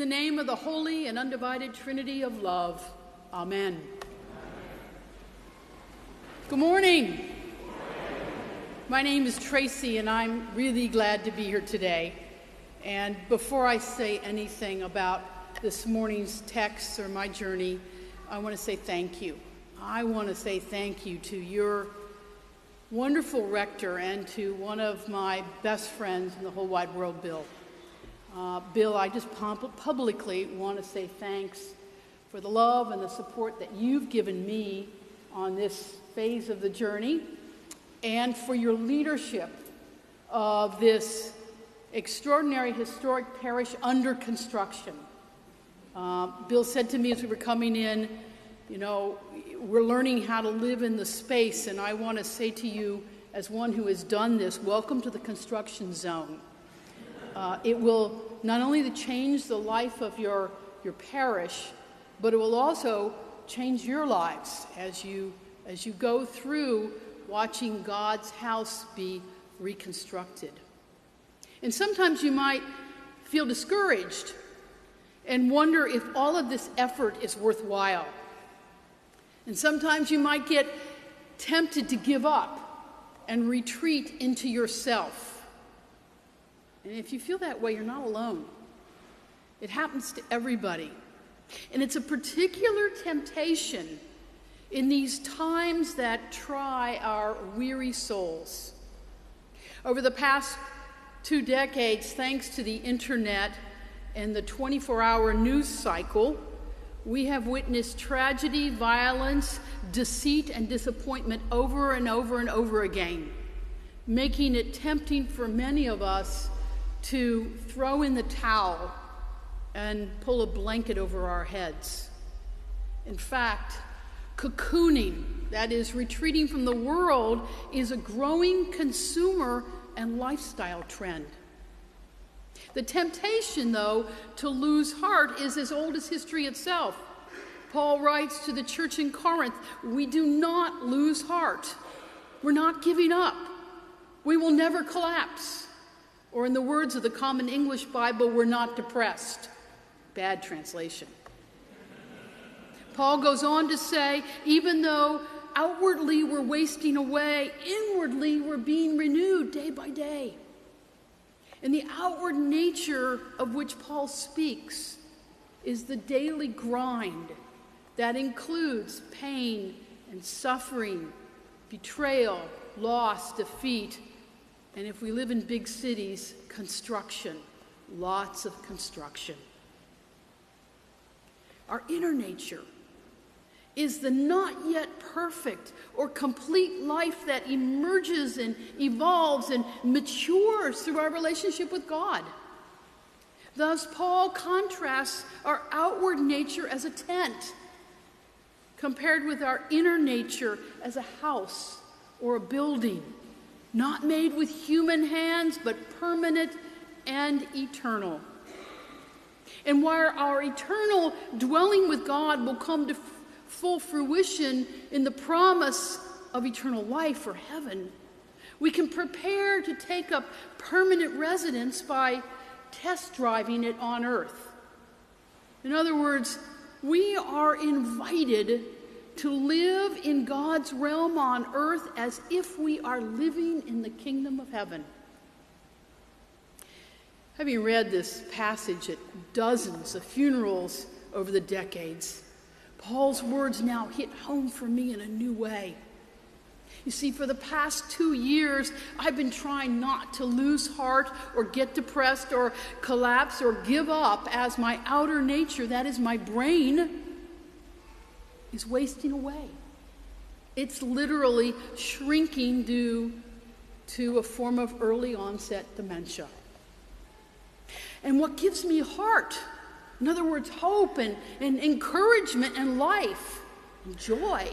the name of the holy and undivided Trinity of love, amen. Good morning. My name is Tracey, and I'm really glad to be here today. And before I say anything about this morning's text or my journey, I want to say thank you. I want to say thank you to your wonderful rector and to one of my best friends in the whole wide world, Bill. Bill, I just publicly want to say thanks for the love and the support that you've given me on this phase of the journey, and for your leadership of this extraordinary historic parish under construction. Bill said to me as we were coming in, we're learning how to live in the space, and I want to say to you, as one who has done this, welcome to the construction zone. It will not only change the life of your parish, but it will also change your lives as you go through watching God's house be reconstructed. And sometimes you might feel discouraged and wonder if all of this effort is worthwhile. And sometimes you might get tempted to give up and retreat into yourself. And if you feel that way, you're not alone. It happens to everybody. And it's a particular temptation in these times that try our weary souls. Over the past 2 decades, thanks to the internet and the 24-hour news cycle, we have witnessed tragedy, violence, deceit, and disappointment over and over and over again, making it tempting for many of us to throw in the towel and pull a blanket over our heads. In fact, cocooning, that is, retreating from the world, is a growing consumer and lifestyle trend. The temptation, though, to lose heart is as old as history itself. Paul writes to the church in Corinth, we do not lose heart. We're not giving up. We will never collapse. Or in the words of the Common English Bible, we're not depressed. Bad translation. Paul goes on to say, even though outwardly we're wasting away, inwardly we're being renewed day by day. And the outward nature of which Paul speaks is the daily grind that includes pain and suffering, betrayal, loss, defeat, and if we live in big cities, construction, lots of construction. Our inner nature is the not yet perfect or complete life that emerges and evolves and matures through our relationship with God. Thus, Paul contrasts our outward nature as a tent compared with our inner nature as a house or a building, not made with human hands, but permanent and eternal. And while our eternal dwelling with God will come to full fruition in the promise of eternal life or heaven, we can prepare to take up permanent residence by test driving it on earth. In other words, we are invited to live in God's realm on earth as if we are living in the kingdom of heaven. Having read this passage at dozens of funerals over the decades, Paul's words now hit home for me in a new way. You see, for the past 2 years, I've been trying not to lose heart or get depressed or collapse or give up as my outer nature, that is my brain, is wasting away. It's literally shrinking due to a form of early onset dementia. And what gives me heart, in other words, hope and encouragement and life and joy,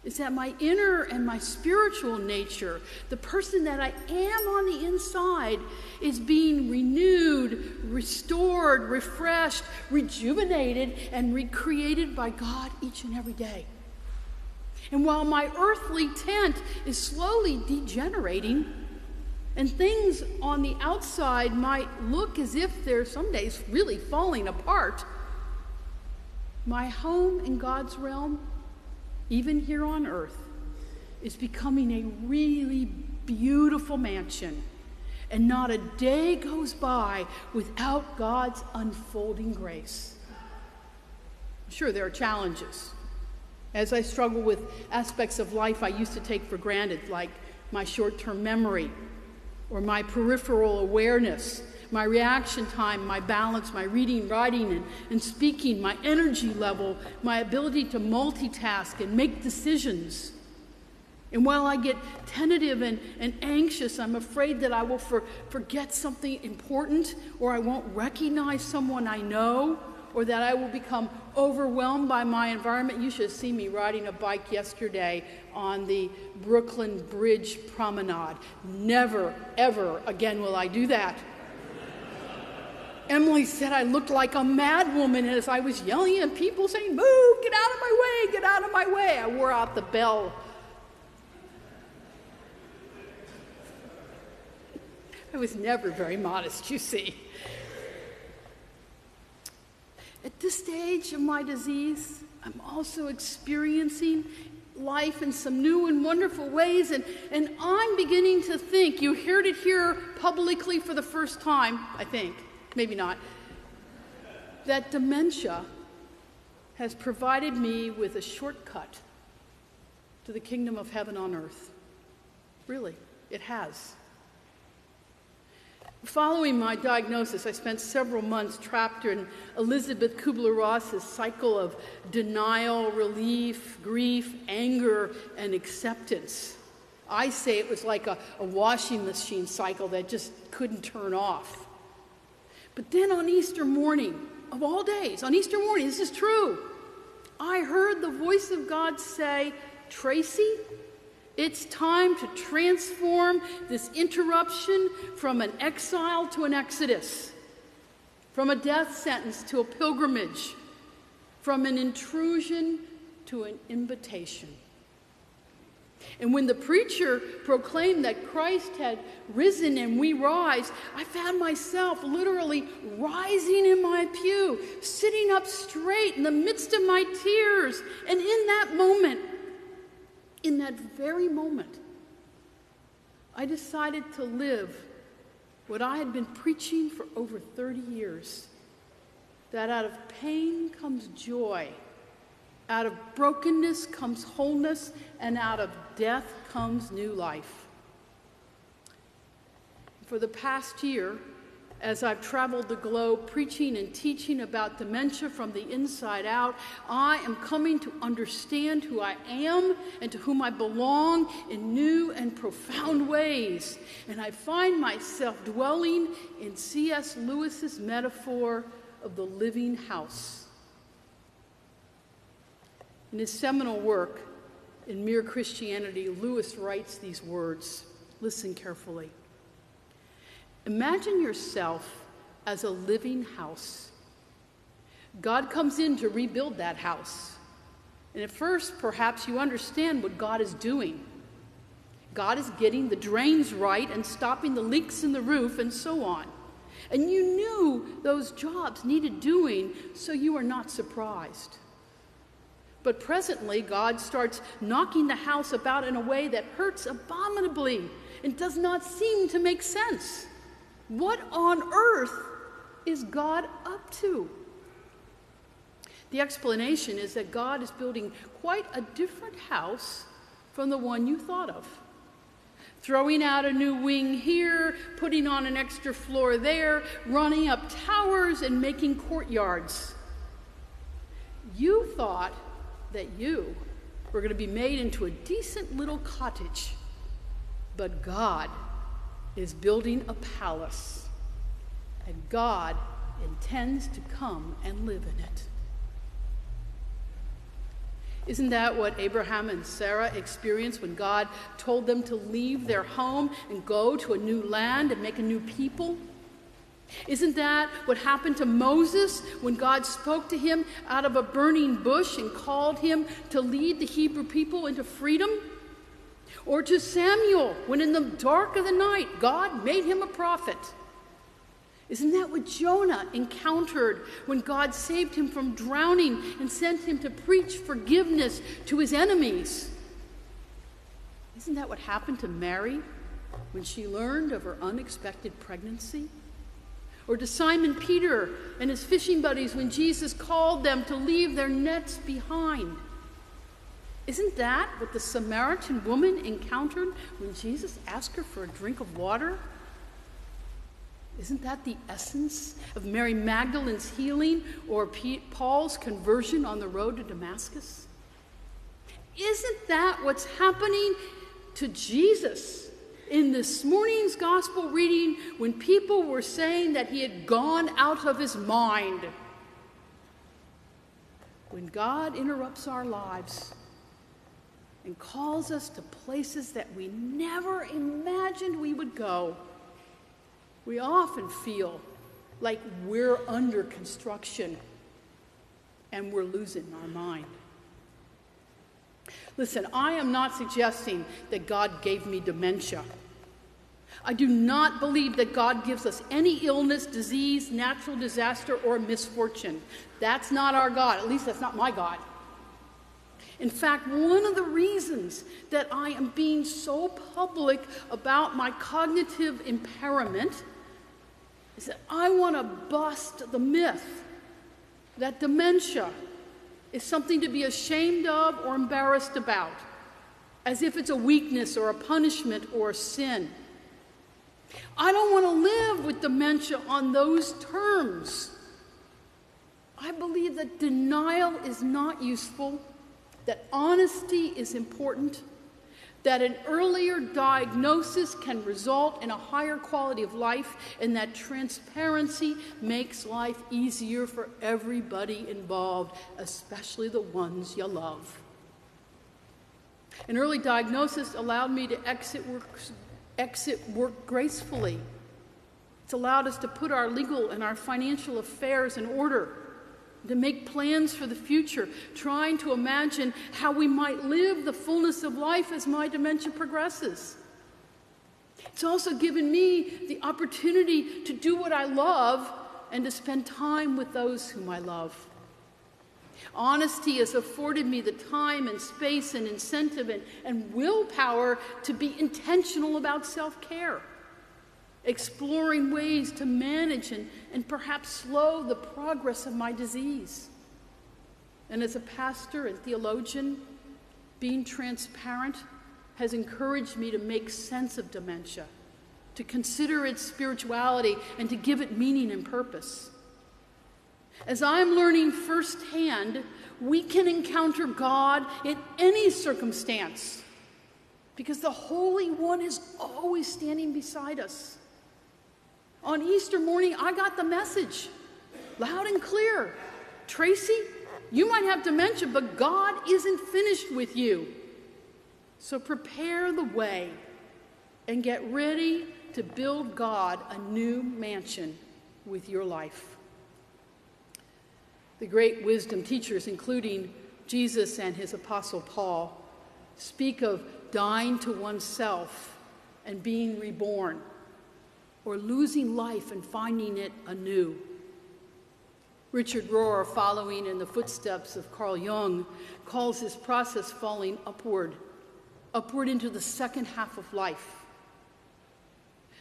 is that my inner and my spiritual nature, the person that I am on the inside, is being renewed, restored, refreshed, rejuvenated, and recreated by God each and every day. And while my earthly tent is slowly degenerating, And things on the outside might look as if they're some days really falling apart. My home in God's realm, even here on earth, is becoming a really beautiful mansion. And not a day goes by without God's unfolding grace. Sure, there are challenges. As I struggle with aspects of life I used to take for granted, like my short-term memory, or my peripheral awareness, my reaction time, my balance, my reading, writing, and speaking, my energy level, my ability to multitask and make decisions. And while I get tentative and anxious, I'm afraid that I will forget something important, or I won't recognize someone I know, or that I will become overwhelmed by my environment. You should have seen me riding a bike yesterday on the Brooklyn Bridge Promenade. Never, ever again will I do that. Emily said I looked like a mad woman as I was yelling at people saying, "Move, get out of my way, get out of my way." I wore out the bell. I was never very modest, you see. At this stage of my disease, I'm also experiencing life in some new and wonderful ways, and I'm beginning to think, you heard it here publicly for the first time, I think, maybe not, that dementia has provided me with a shortcut to the kingdom of heaven on earth. Really, it has. Following my diagnosis, I spent several months trapped in Elizabeth Kubler-Ross's cycle of denial, relief, grief, anger, and acceptance. I say it was like a washing machine cycle that just couldn't turn off. But then on Easter morning, of all days, on Easter morning, this is true, I heard the voice of God say, "Tracey, it's time to transform this interruption from an exile to an exodus, from a death sentence to a pilgrimage, from an intrusion to an invitation." And when the preacher proclaimed that Christ had risen and we rise, I found myself literally rising in my pew, sitting up straight in the midst of my tears. And in that moment, in that very moment, I decided to live what I had been preaching for over 30 years, that out of pain comes joy, out of brokenness comes wholeness, and out of death comes new life. For the past year, as I've traveled the globe preaching and teaching about dementia from the inside out, I am coming to understand who I am and to whom I belong in new and profound ways. And I find myself dwelling in C.S. Lewis's metaphor of the living house. In his seminal work, In Mere Christianity, Lewis writes these words. Listen carefully. Imagine yourself as a living house. God comes in to rebuild that house. And at first, perhaps you understand what God is doing. God is getting the drains right and stopping the leaks in the roof and so on. And you knew those jobs needed doing, so you are not surprised. But presently, God starts knocking the house about in a way that hurts abominably and does not seem to make sense. What on earth is God up to? The explanation is that God is building quite a different house from the one you thought of. Throwing out a new wing here, putting on an extra floor there, running up towers and making courtyards. You thought that you were going to be made into a decent little cottage, but God is building a palace, and God intends to come and live in it. Isn't that what Abraham and Sarah experienced when God told them to leave their home and go to a new land and make a new people? Isn't that what happened to Moses when God spoke to him out of a burning bush and called him to lead the Hebrew people into freedom? Or to Samuel, when in the dark of the night, God made him a prophet. Isn't that what Jonah encountered when God saved him from drowning and sent him to preach forgiveness to his enemies? Isn't that what happened to Mary when she learned of her unexpected pregnancy? Or to Simon Peter and his fishing buddies when Jesus called them to leave their nets behind? Isn't that what the Samaritan woman encountered when Jesus asked her for a drink of water? Isn't that the essence of Mary Magdalene's healing or Paul's conversion on the road to Damascus? Isn't that what's happening to Jesus in this morning's gospel reading when people were saying that he had gone out of his mind? When God interrupts our lives and calls us to places that we never imagined we would go, we often feel like we're under construction and we're losing our mind. Listen, I am not suggesting that God gave me dementia. I do not believe that God gives us any illness, disease, natural disaster, or misfortune. That's not our God. At least that's not my God. In fact, one of the reasons that I am being so public about my cognitive impairment is that I want to bust the myth that dementia is something to be ashamed of or embarrassed about, as if it's a weakness or a punishment or a sin. I don't want to live with dementia on those terms. I believe that denial is not useful, that honesty is important, that an earlier diagnosis can result in a higher quality of life, and that transparency makes life easier for everybody involved, especially the ones you love. An early diagnosis allowed me to exit work gracefully. It's allowed us to put our legal and our financial affairs in order, to make plans for the future, trying to imagine how we might live the fullness of life as my dementia progresses. It's also given me the opportunity to do what I love and to spend time with those whom I love. Honesty has afforded me the time and space and incentive and willpower to be intentional about self-care, exploring ways to manage and perhaps slow the progress of my disease. And as a pastor and theologian, being transparent has encouraged me to make sense of dementia, to consider its spirituality, and to give it meaning and purpose. As I'm learning firsthand, we can encounter God in any circumstance because the Holy One is always standing beside us. On Easter morning, I got the message loud and clear. Tracey, you might have dementia, but God isn't finished with you. So prepare the way and get ready to build God a new mansion with your life. The great wisdom teachers, including Jesus and his apostle Paul, speak of dying to oneself and being reborn, or losing life and finding it anew. Richard Rohr, following in the footsteps of Carl Jung, calls this process falling upward into the second half of life.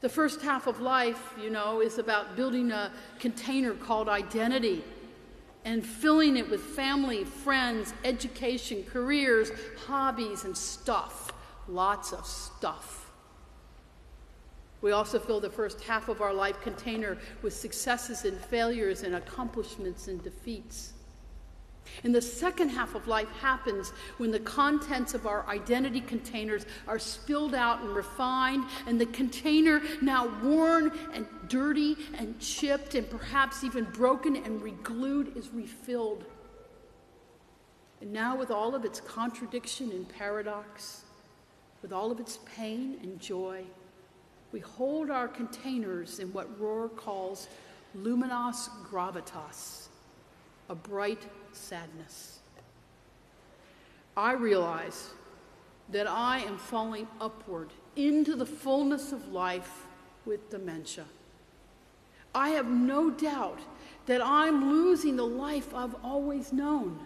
The first half of life, is about building a container called identity and filling it with family, friends, education, careers, hobbies, and stuff. Lots of stuff. We also fill the first half of our life container with successes and failures and accomplishments and defeats. And the second half of life happens when the contents of our identity containers are spilled out and refined, and the container, now worn and dirty and chipped and perhaps even broken and reglued, is refilled. And now, with all of its contradiction and paradox, with all of its pain and joy, we hold our containers in what Rohr calls luminos gravitas, a bright sadness. I realize that I am falling upward into the fullness of life with dementia. I have no doubt that I'm losing the life I've always known,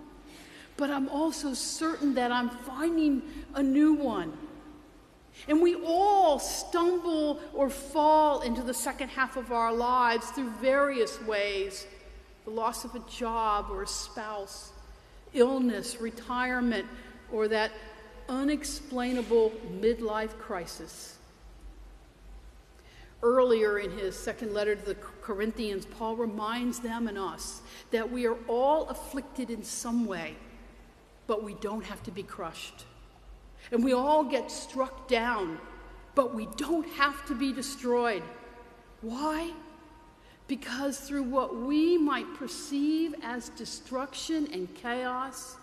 but I'm also certain that I'm finding a new one. And we all stumble or fall into the second half of our lives through various ways: the loss of a job or a spouse, illness, retirement, or that unexplainable midlife crisis. Earlier in his second letter to the Corinthians, Paul reminds them and us that we are all afflicted in some way, but we don't have to be crushed. And we all get struck down, but we don't have to be destroyed. Why? Because through what we might perceive as destruction and chaos,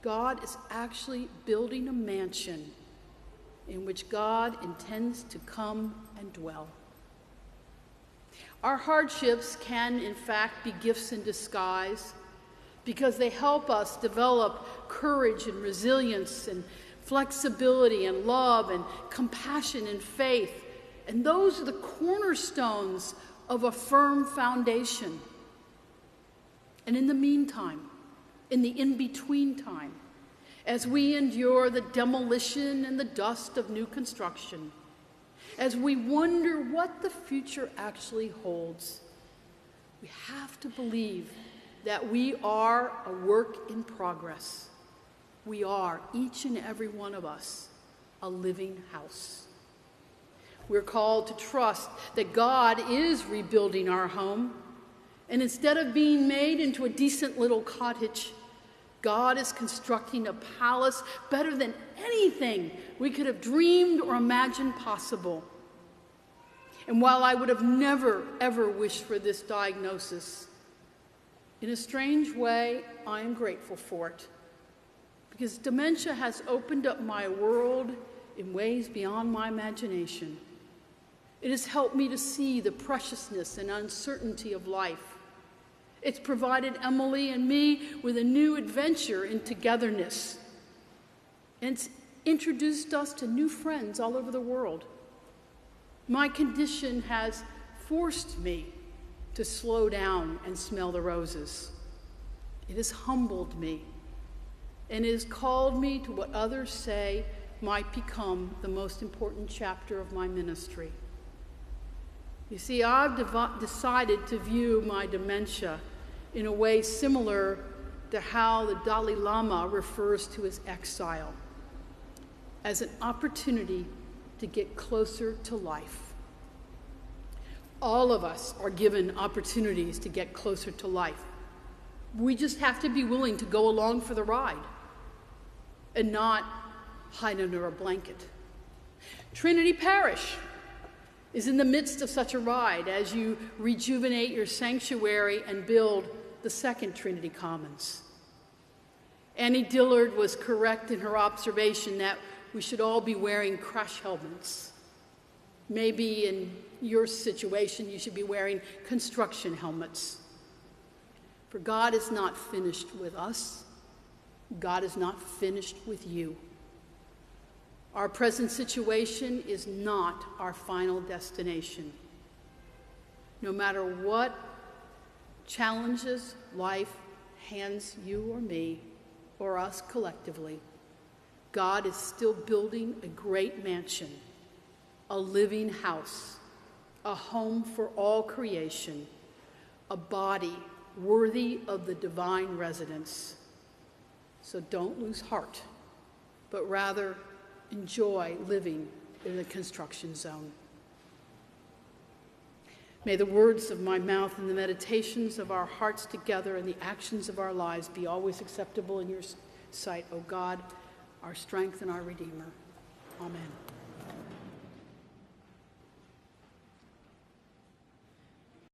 God is actually building a mansion in which God intends to come and dwell. Our hardships can, in fact, be gifts in disguise because they help us develop courage and resilience and flexibility and love and compassion and faith. And those are the cornerstones of a firm foundation. And in the meantime, in the in-between time, as we endure the demolition and the dust of new construction, as we wonder what the future actually holds, we have to believe that we are a work in progress. We are, each and every one of us, a living house. We're called to trust that God is rebuilding our home, and instead of being made into a decent little cottage, God is constructing a palace better than anything we could have dreamed or imagined possible. And while I would have never, ever wished for this diagnosis, in a strange way, I am grateful for it, because dementia has opened up my world in ways beyond my imagination. It has helped me to see the preciousness and uncertainty of life. It's provided Emily and me with a new adventure in togetherness. And it's introduced us to new friends all over the world. My condition has forced me to slow down and smell the roses. It has humbled me, and it has called me to what others say might become the most important chapter of my ministry. You see, I've decided to view my dementia in a way similar to how the Dalai Lama refers to his exile, as an opportunity to get closer to life. All of us are given opportunities to get closer to life. We just have to be willing to go along for the ride and not hide under a blanket. Trinity Parish is in the midst of such a ride as you rejuvenate your sanctuary and build the second Trinity Commons. Annie Dillard was correct in her observation that we should all be wearing crash helmets. Maybe in your situation, you should be wearing construction helmets. For God is not finished with us. God is not finished with you. Our present situation is not our final destination. No matter what challenges life hands you or me, or us collectively, God is still building a great mansion, a living house, a home for all creation, a body worthy of the divine residence. So don't lose heart, but rather enjoy living in the construction zone. May the words of my mouth and the meditations of our hearts together and the actions of our lives be always acceptable in your sight, O God, our strength and our Redeemer. Amen.